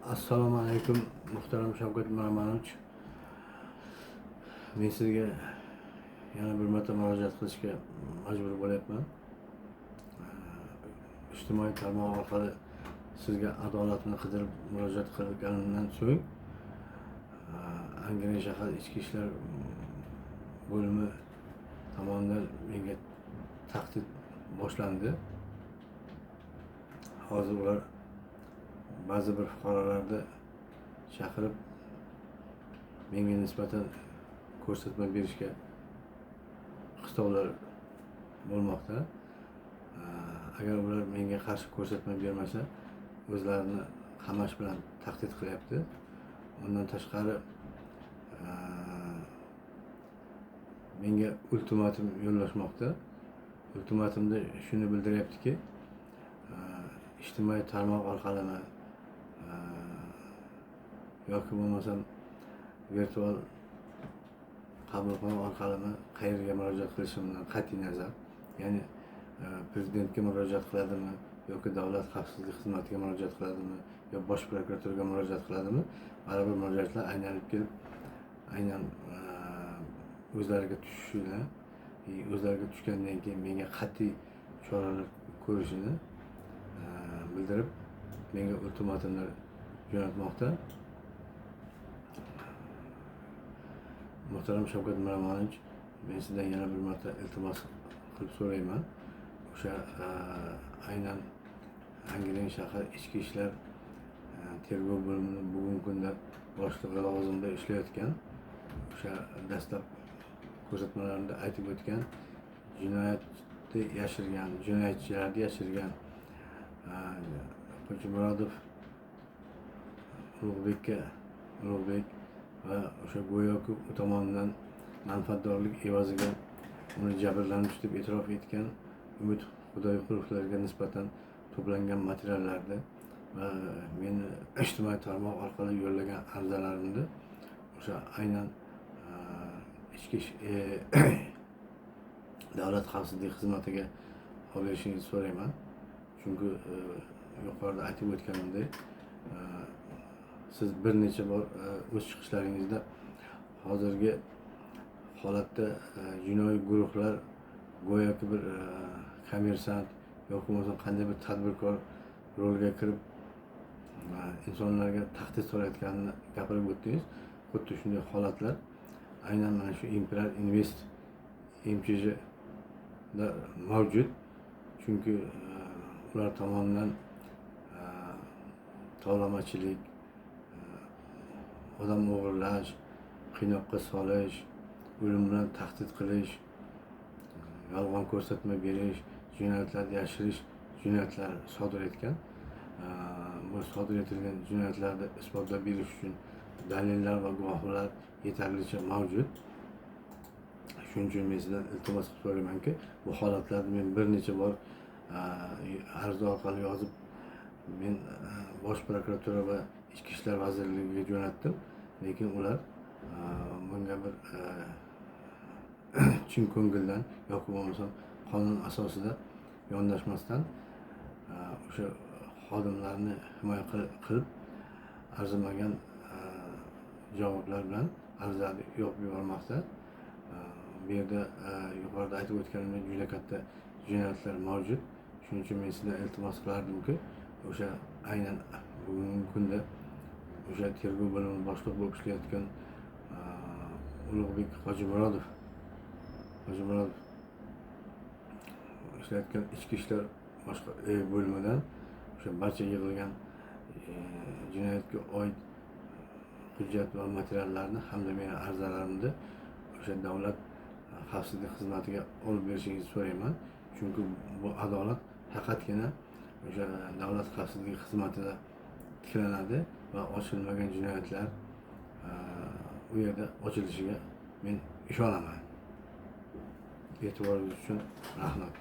Assalomu alaykum muhtaram Shavkat Miromonovich. Men sizga yana bir marta murojaat qilishga majbur bo'lyapman. Ijtimoiy tarmoq orqali sizga adolatni qidirib murojaat qilganimdan so'ng Angren shahar ichki ishlar bo'limi tomonidan menga tahdid boshlandi. Hozir ular ba'zi bir fuqarolarni chaqirib menga nisbatan ko'rsatma berishga xitovlar bo'lmoqda. Agar ular menga qarshi ko'rsatma bermasa, o'zlarini qamash bilan tahdid qilyapti. Undan tashqari menga ultimatum yo'llashmoqda. Ultimatumda shuni bildiryaptiki, ijtimoiy tarmoq orqali yoki bo'lmasam virtual qabulxona orqali qayerga murojaat qilishimdan qat'iy nazar, ya'ni prezidentga murojaat qiladimi yoki davlat xavfsizlik xizmatiga murojaat qiladimi yo bosh prokuraturaga murojaat qiladimi, baribir murojaatlar aylanib kelib aynan o'zlariga tushishini, o'zlariga tushgandan keyin menga qat'iy choralar ko'rishini bildirib menga ultimatumlar jo'natmoqda. Muhtaram Shavkat Miromonovich, men sizdan yana bir marta iltimos qilib so'rayman. O'sha aynan Angren shahar ichki ishlar tergov bo'limining bugungi kunda boshlig'i lavozimida ishlayotgan, o'sha dastlab ko'rsatmalarida aytib o'tgan jinoyatni yashirgan, jinoyatchilarni yashirgan Hojimurodov Ulug'bek va o'sha go'yoki u tomonidan manfaatdorlik evaziga uni jabrlanuvchi deb e'tirof etgan Umid Xudoyqulovlarga nisbatan to'plangan materiallarni va meni ijtimoiy tarmoq orqali yo'llagan arizalarimni o'sha aynan ichki davlat xavfsizlik xizmatiga olib berishingizni so'rayman. Chunki yuqorida aytib o'tganimdek, siz bir necha bor o'z chiqishlaringizda hozirgi holatda jinoiy guruhlar go'yoki bir kommersant yoki bo'lmasa qanday bir tadbirkor rolga kirib insonlarga tahdid solayotganini gapirib o'tdingiz. Xuddi shunday holatlar aynan mana shu Imperial Invest MCH'da mavjud. Chunki ular tomonidan tovlamachilik, odam o'g'irlash, qiynoqqa solish, o'lim bilan tahdid qilish, yolg'on ko'rsatma berish, jinoyatlarni yashirish jinoyatlari sodir etgan. Bu sodir etilgan jinoyatlarni isbotlab berish uchun dalillar va guvohlar yetarlicha mavjud. Shuning uchun men sizdan iltimos qilib so'raymanki, bu holatlarni men bir necha bor ariza orqali yozib men bosh prokuratura va ichki ishlar vazirligiga jo'natdim, lekin ular bunga bir chin ko'ngildan yoki bo'lmasam qonun asosida yondashmasdan o'sha xodimlarni himoya qilib arzimagan javoblar bilan arizani yopib yubormoqda. Bu yerda yuqorida aytib o'tganimdek juda katta jinoyatlar mavjud. Shuning uchun men sizdan iltimos qilardimki, o'sha aynan bugungi kunda o'sha tergov bo'limi boshliq bo'lib ishlayotgan Ulug'bek Hojimurodov ishlayotgan ichki ishlar boshqa bo'limidan o'sha barcha yig'ilgan jinoyatga oid hujjat va materiallarni hamda meni arizalarimni o'sha davlat xavfsizlik xizmatiga olib berishingizni so'rayman. Chunki bu adolat faqatgina o'sha davlat xavfsizlik xizmatida tiklanadi va ochilmagan jinoyatlar u yerda ochilishiga men ishonaman. E'tiboringiz uchun rahmat.